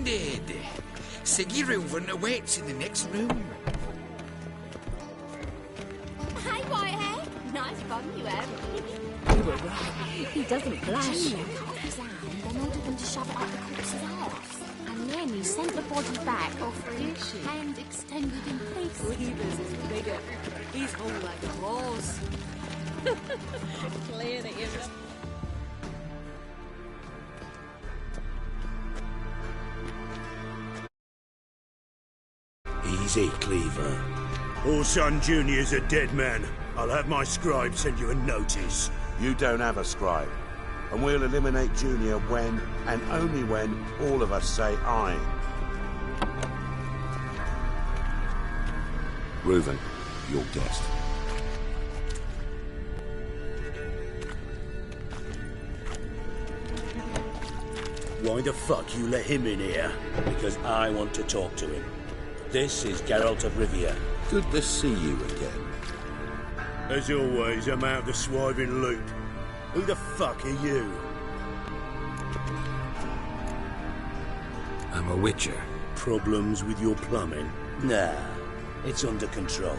Splendid. Siggy Reuven awaits in the next room. Hey, Whitehead. Nice bum you have. You were right. He doesn't blush. Junior cut off his hand, then ordered them to shove it up the corpse's arse. And then he sent the body back, offering hand extended in peace. Cleaver's is bigger. He's whole like a horse. Clearly isn't. Easy, Cleaver. Orson Jr.'s a dead man. I'll have my scribe send you a notice. You don't have a scribe. And we'll eliminate Junior when, and only when, all of us say aye. Reuven, your guest. Why the fuck you let him in here? Because I want to talk to him. This is Geralt of Rivia. Good to see you again. As always, I'm out of the swiving loop. Who the fuck are you? I'm a witcher. Problems with your plumbing? Nah, it's under control.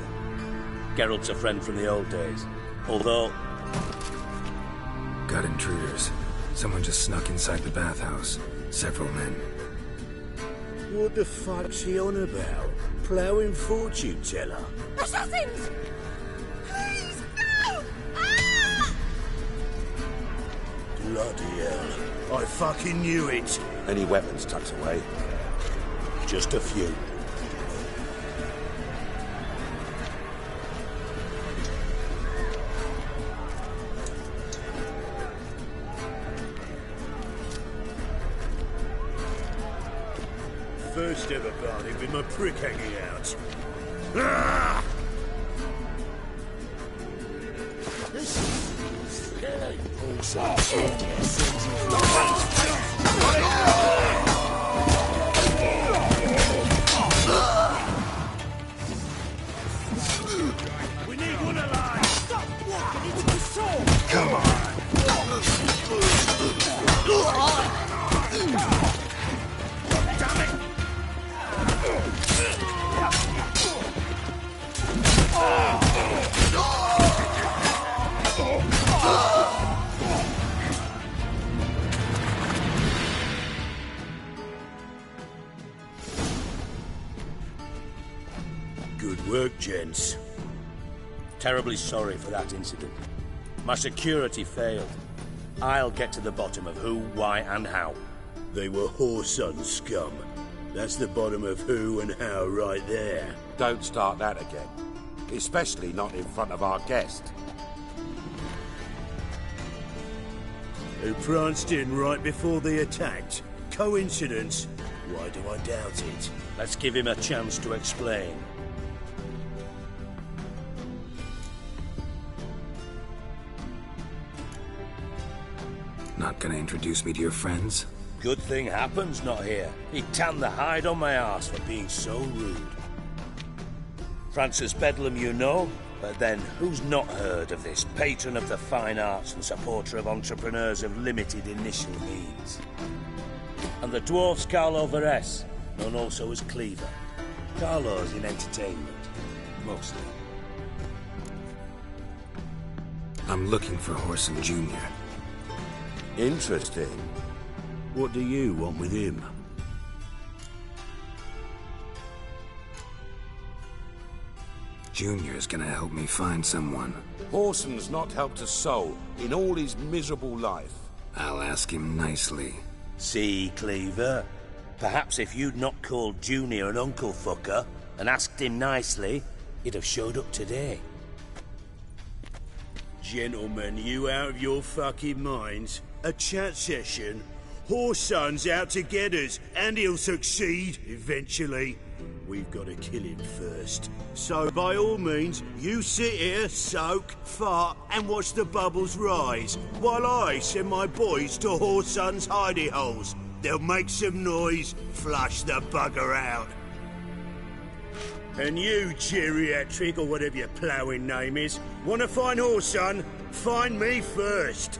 Geralt's a friend from the old days. Although... Got intruders. Someone just snuck inside the bathhouse. Several men. What the fuck's he on about? Ploughing fortune teller? Assassins! Please, no! Ah! Bloody hell. I fucking knew it. Any weapons tucked away? Just a few. First ever party with my prick hanging out. Ah! We need one alive! Stop walking into the sword! Come on! Damn it! Good work, gents. Terribly sorry for that incident. My security failed. I'll get to the bottom of who, why, and how. They were whoreson scum. That's the bottom of who and how right there. Don't start that again. Especially not in front of our guest. Who pranced in right before they attacked. Coincidence? Why do I doubt it? Let's give him a chance to explain. Not gonna introduce me to your friends? Good thing Happen's not here. He tanned the hide on my arse for being so rude. Francis Bedlam you know, but then who's not heard of this patron of the fine arts and supporter of entrepreneurs of limited initial means? And the dwarf's Carlo Veres, known also as Cleaver. Carlo's in entertainment, mostly. I'm looking for Whoreson Jr. Interesting. What do you want with him? Junior's gonna help me find someone. Whoreson's not helped a soul in all his miserable life. I'll ask him nicely. See, Cleaver? Perhaps if you'd not called Junior an uncle fucker and asked him nicely, he'd have showed up today. Gentlemen, you out of your fucking minds? A chat session? Whoreson's out to get us, and he'll succeed, eventually. We've got to kill him first. So by all means, you sit here, soak, fart, and watch the bubbles rise, while I send my boys to Whoreson's hidey holes. They'll make some noise, flush the bugger out. And you, geriatric, or whatever your ploughing name is, want to find Whoreson? Find me first.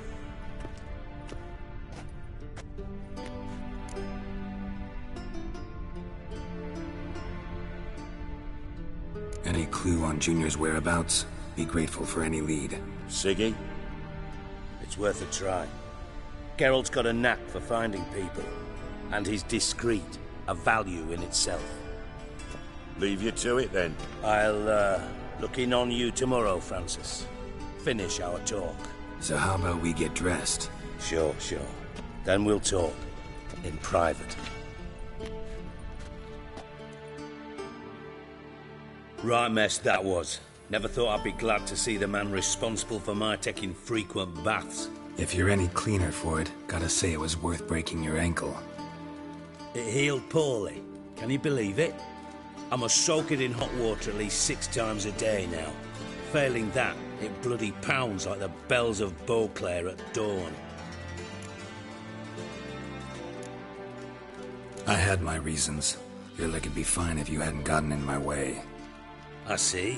Any clue on Junior's whereabouts? Be grateful for any lead. Siggy? It's worth a try. Geralt's got a knack for finding people. And he's discreet, a value in itself. Leave you to it, then. I'll, look in on you tomorrow, Francis. Finish our talk. So how about we get dressed? Sure. Then we'll talk. In private. Right mess that was. Never thought I'd be glad to see the man responsible for my taking frequent baths. If you're any cleaner for it, gotta say it was worth breaking your ankle. It healed poorly. Can you believe it? I must soak it in hot water at least 6 times a day now. Failing that, it bloody pounds like the bells of Beauclair at dawn. I had my reasons. Your leg would be fine if you hadn't gotten in my way. I see.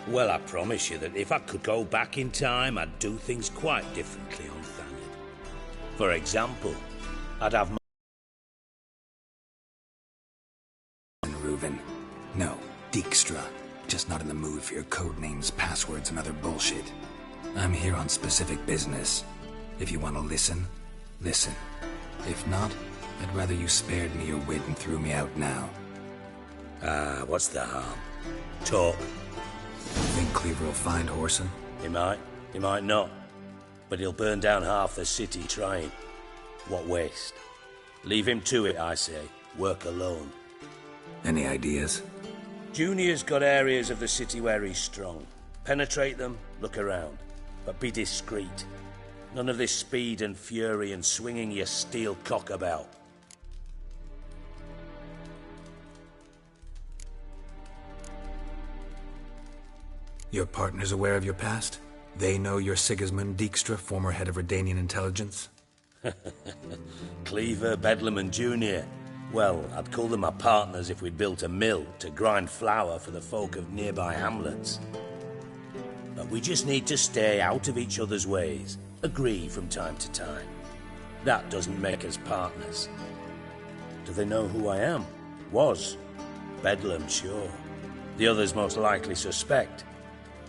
Well, I promise you that if I could go back in time, I'd do things quite differently on Thanet. For example, I'd have my... Reuven. No, Dijkstra. Just not in the mood for your code names, passwords, and other bullshit. I'm here on specific business. If you want to listen, listen. If not, I'd rather you spared me your wit and threw me out now. What's the harm? Talk. Think Cleaver will find Whoreson? He might not. But he'll burn down half the city trying. What waste? Leave him to it, I say. Work alone. Any ideas? Junior's got areas of the city where he's strong. Penetrate them, look around. But be discreet. None of this speed and fury and swinging your steel cock about. Your partner's aware of your past? They know you're Sigismund Dijkstra, former head of Redanian intelligence? Cleaver, Bedlam and Junior. Well, I'd call them my partners if we'd built a mill to grind flour for the folk of nearby hamlets. But we just need to stay out of each other's ways, agree from time to time. That doesn't make us partners. Do they know who I am? Was. Bedlam, sure. The others most likely suspect.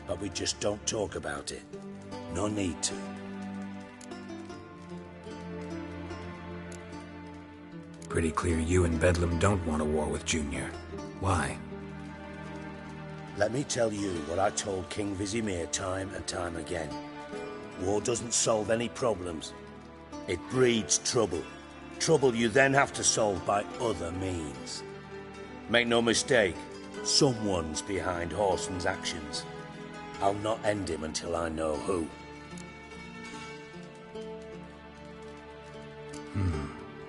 But we just don't talk about it. No need to. Pretty clear you and Bedlam don't want a war with Junior. Why? Let me tell you what I told King Vizimir time and time again. War doesn't solve any problems. It breeds trouble. Trouble you then have to solve by other means. Make no mistake, someone's behind Whoreson's actions. I'll not end him until I know who.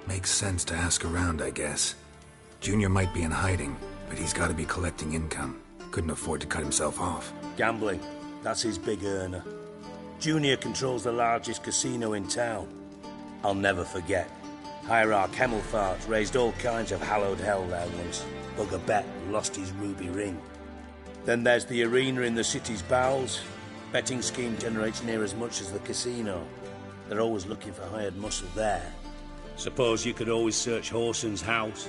Makes sense to ask around, I guess. Junior might be in hiding, but he's got to be collecting income. Couldn't afford to cut himself off. Gambling, that's his big earner. Junior controls the largest casino in town. I'll never forget. Hierarch Hemmelfart raised all kinds of hallowed hell there once. Bug a bet and lost his ruby ring. Then there's the arena in the city's bowels. Betting scheme generates near as much as the casino. They're always looking for hired muscle there. Suppose you could always search Whoreson's house,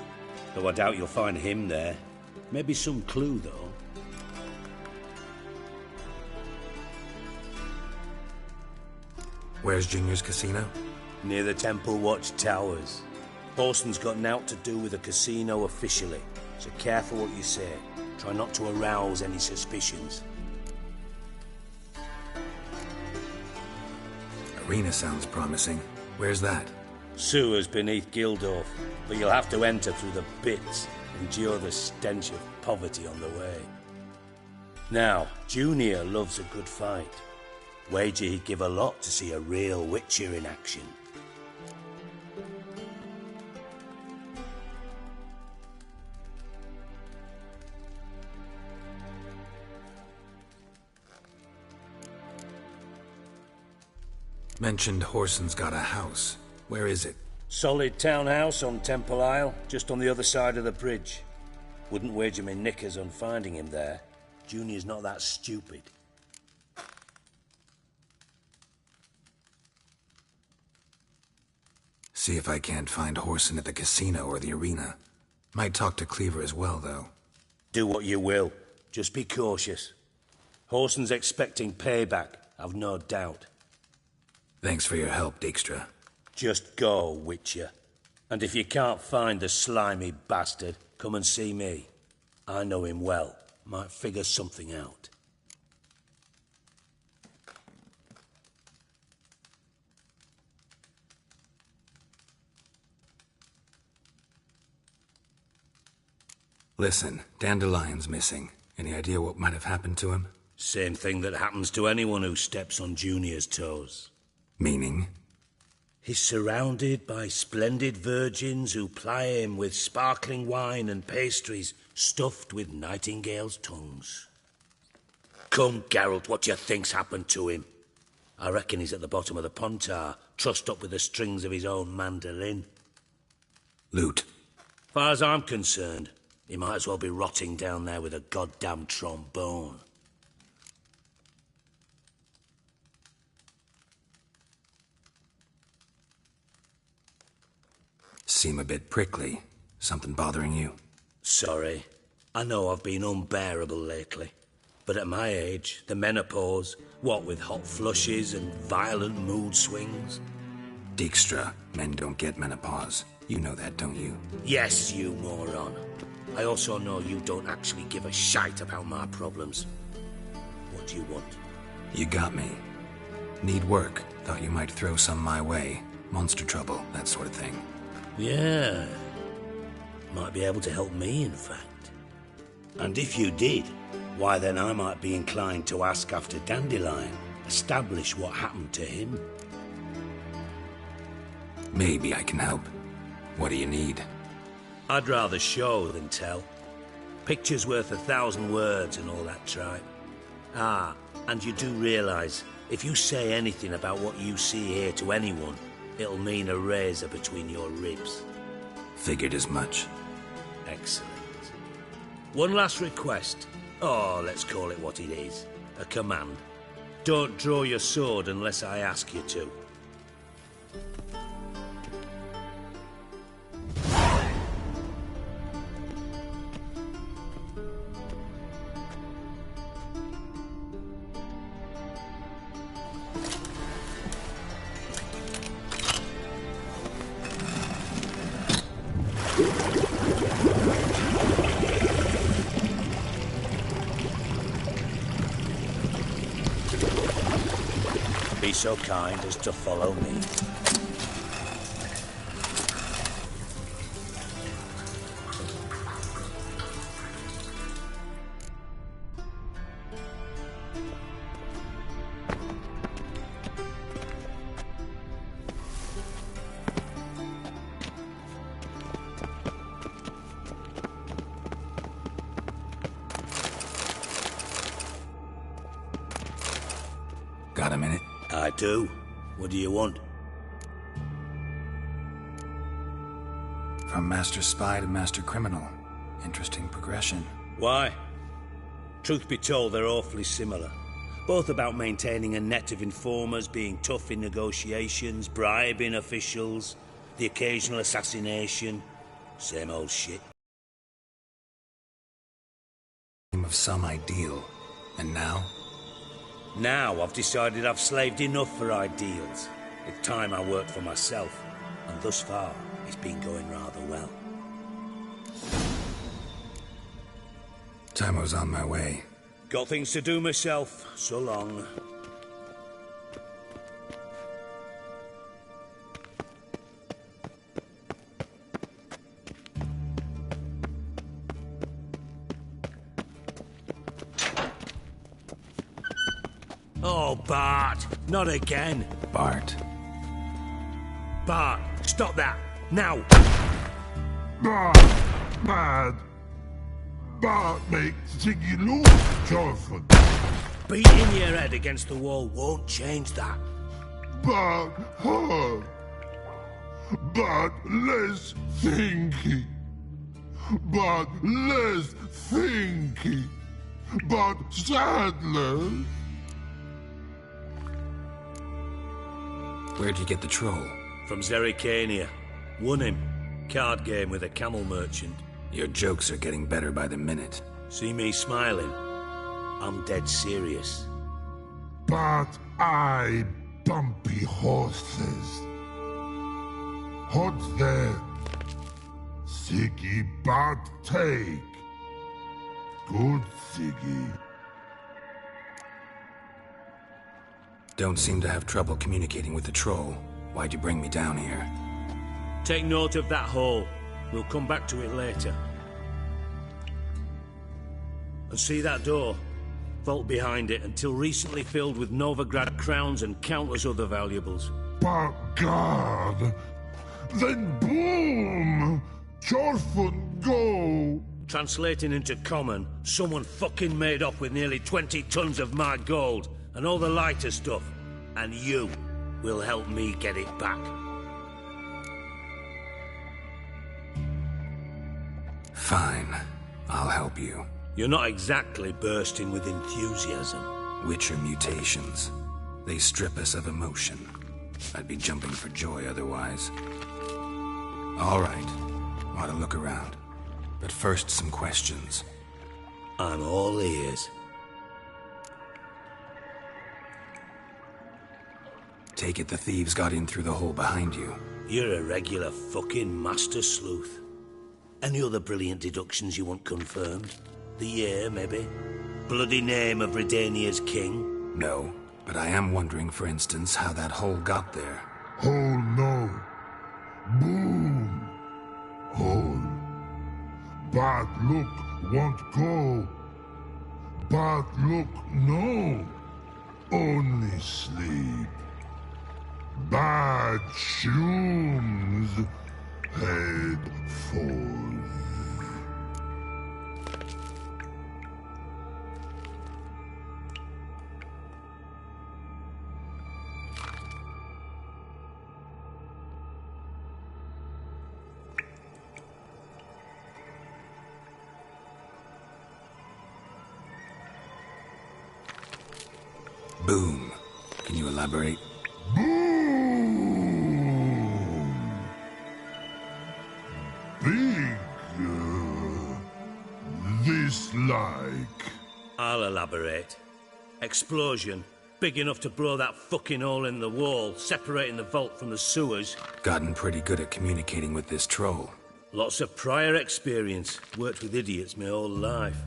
though I doubt you'll find him there. Maybe some clue, though. Where's Junior's casino? Near the Temple Watch Towers. Whoreson's got naught to do with the casino officially, so careful what you say. Try not to arouse any suspicions. Arena sounds promising. Where's that? Sewers beneath Gildorf, but you'll have to enter through the bits, endure the stench of poverty on the way. Now, Junior loves a good fight. Wager he'd give a lot to see a real Witcher in action. Mentioned Whoreson's got a house. Where is it? Solid townhouse on Temple Isle, just on the other side of the bridge. Wouldn't wager me knickers on finding him there. Junior's not that stupid. See if I can't find Whoreson at the casino or the arena. Might talk to Cleaver as well, though. Do what you will. Just be cautious. Horson's expecting payback, I've no doubt. Thanks for your help, Dijkstra. Just go, Witcher. And if you can't find the slimy bastard, come and see me. I know him well. Might figure something out. Listen, Dandelion's missing. Any idea what might have happened to him? Same thing that happens to anyone who steps on Junior's toes. Meaning? He's surrounded by splendid virgins who ply him with sparkling wine and pastries stuffed with nightingales' tongues. Come, Geralt, what do you think's happened to him? I reckon he's at the bottom of the Pontar, trussed up with the strings of his own mandolin. Loot. Far as I'm concerned, he might as well be rotting down there with a goddamn trombone. Seem a bit prickly. Something bothering you? Sorry. I know I've been unbearable lately. But at my age, the menopause, what with hot flushes and violent mood swings. Dijkstra, men don't get menopause. You know that, don't you? Yes, you moron. I also know you don't actually give a shite about my problems. What do you want? You got me. Need work. Thought you might throw some my way. Monster trouble, that sort of thing. Yeah. Might be able to help me, in fact. And if you did, why then I might be inclined to ask after Dandelion, establish what happened to him. Maybe I can help. What do you need? I'd rather show than tell. Picture's worth 1,000 words and all that tripe. Ah, and you do realise, if you say anything about what you see here to anyone, it'll mean a razor between your ribs. Figured as much. Excellent. One last request. Oh, let's call it what it is. A command. Don't draw your sword unless I ask you to. Be so kind as to follow me. Got a minute? I do. What do you want? From master spy to master criminal. Interesting progression. Why? Truth be told, they're awfully similar. Both about maintaining a net of informers, being tough in negotiations, bribing officials, the occasional assassination. Same old shit. Of some ideal. And now? Now I've decided I've slaved enough for ideals. It's time I worked for myself. And thus far, it's been going rather well. Time I was on my way. Got things to do myself. So long. Oh, Bart! Not again! Bart. Bart, stop that! Now! Bad. Bart makes Ziggy lose, Jonathan. Beating your head against the wall won't change that. Bart hurt. Bart less thinky. Bart less thinky. Bart Sadler. Where'd you get the troll? From Zerrikania. Won him. Card game with a camel merchant. Your jokes are getting better by the minute. See me smiling? I'm dead serious. But I bumpy horses. Hot there. Siggy but take. Good Siggy. Don't seem to have trouble communicating with the troll. Why'd you bring me down here? Take note of that hole. We'll come back to it later. And see that door? Vault behind it, until recently filled with Novigrad crowns and countless other valuables. But God! Then boom! Jorfun go! Translating into common, someone fucking made off with nearly 20 tons of my gold, and all the lighter stuff. And you will help me get it back. Fine. I'll help you. You're not exactly bursting with enthusiasm. Witcher mutations. They strip us of emotion. I'd be jumping for joy otherwise. All right. Ought to look around. But first, some questions. I'm all ears. Take it the thieves got in through the hole behind you. You're a regular fucking master sleuth. Any other brilliant deductions you want confirmed? The year, maybe? Bloody name of Redania's king? No, but I am wondering, for instance, how that hole got there. Hole no. Boom. Hole. Bad look won't go. Bad look no. Only sleep. Bad shoes. Head falls. Boom. Can you elaborate? Boom! Big. This like. I'll elaborate. Explosion. Big enough to blow that fucking hole in the wall, separating the vault from the sewers. Gotten pretty good at communicating with this troll. Lots of prior experience. Worked with idiots my whole life.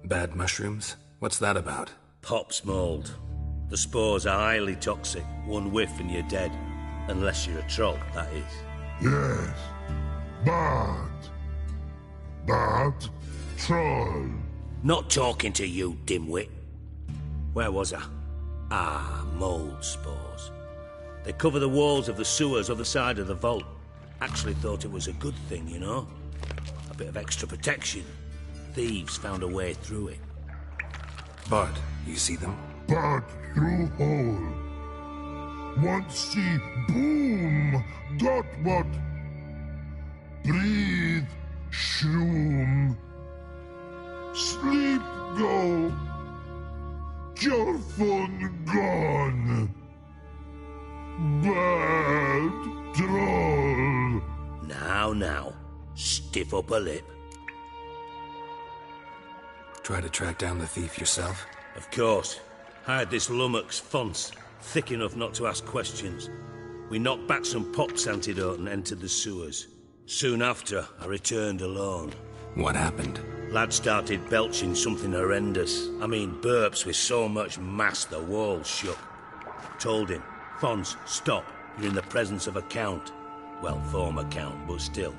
Bad mushrooms? What's that about? Pops mold. The spores are highly toxic. One whiff and you're dead. Unless you're a troll, that is. Yes. Bad. Bad troll. Not talking to you, dimwit. Where was I? Ah, mold spores. They cover the walls of the sewers other side of the vault. Actually thought it was a good thing, you know? A bit of extra protection. Thieves found a way through it. Bud, you see them? Bad through hole. Want see boom. Got what? Breathe. Shroom. Sleep go. Jorfun gone. Bad troll. Now. Stiff up a lip. Try to track down the thief yourself? Of course. Hired this lummox, Fons. Thick enough not to ask questions. We knocked back some Pop's antidote and entered the sewers. Soon after, I returned alone. What happened? Lad started belching something horrendous. I mean, burps with so much mass the walls shook. Told him, Fons, stop. You're in the presence of a count. Well, former count, but still.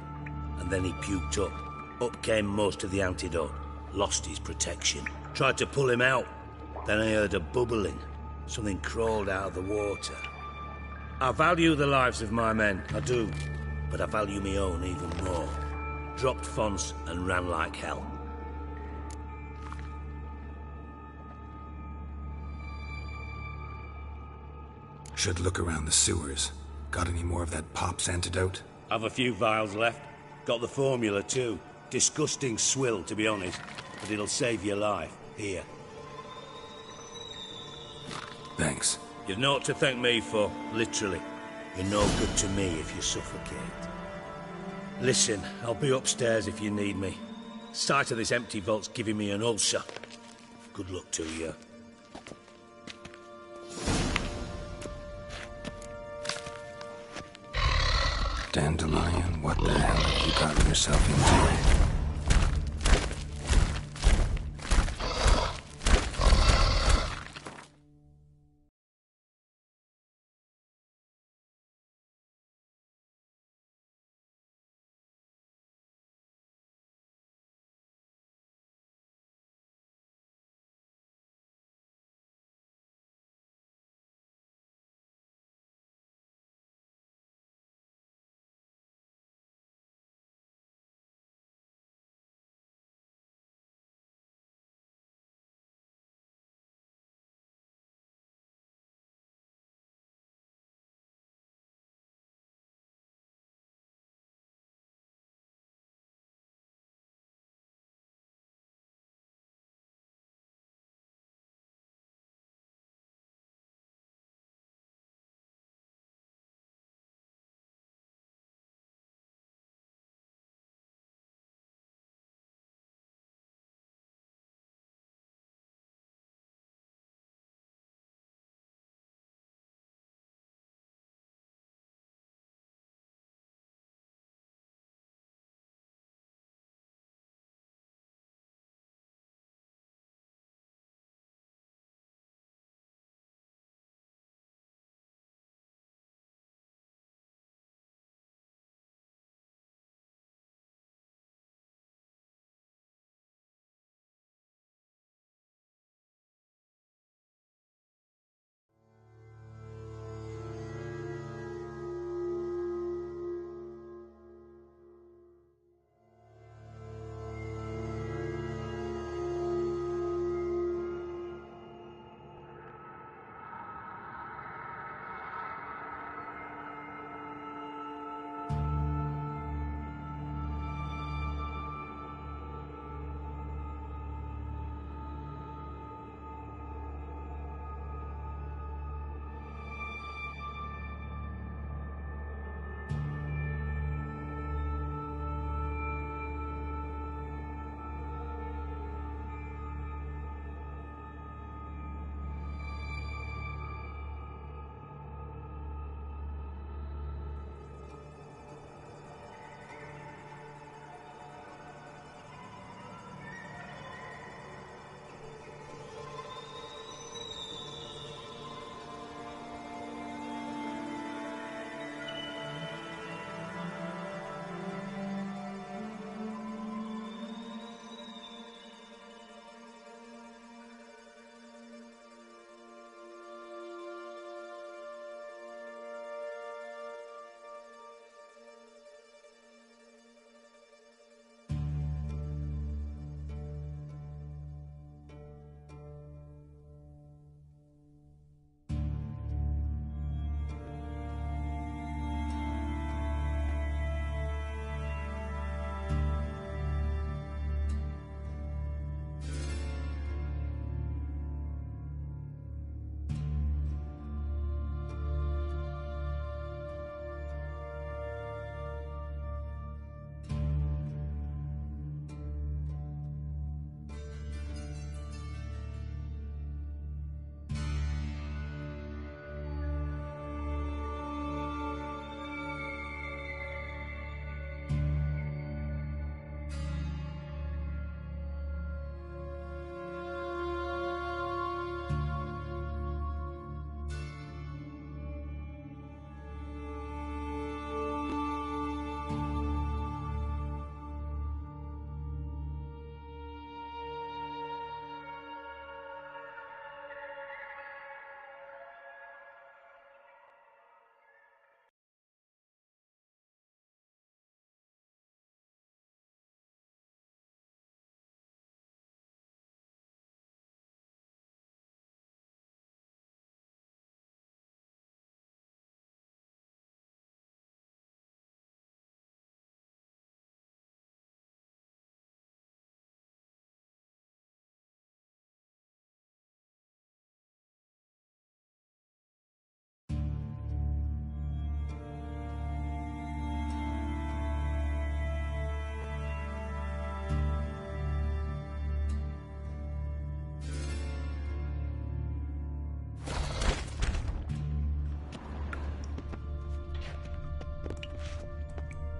And then he puked up. Up came most of the antidote. Lost his protection. Tried to pull him out. Then I heard a bubbling. Something crawled out of the water. I value the lives of my men, I do. But I value my own even more. Dropped Fons and ran like hell. Should look around the sewers. Got any more of that Pop's antidote? Have a few vials left. Got the formula too. Disgusting swill, to be honest. But it'll save your life. Here. Thanks. You've naught to thank me for, literally. You're no good to me if you suffocate. Listen, I'll be upstairs if you need me. Sight of this empty vault's giving me an ulcer. Good luck to you. Dandelion, what the hell have you gotten yourself into?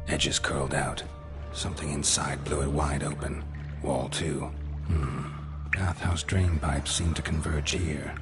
Edges curled out. Something inside blew it wide open. Wall 2. Bathhouse drain pipes seem to converge here.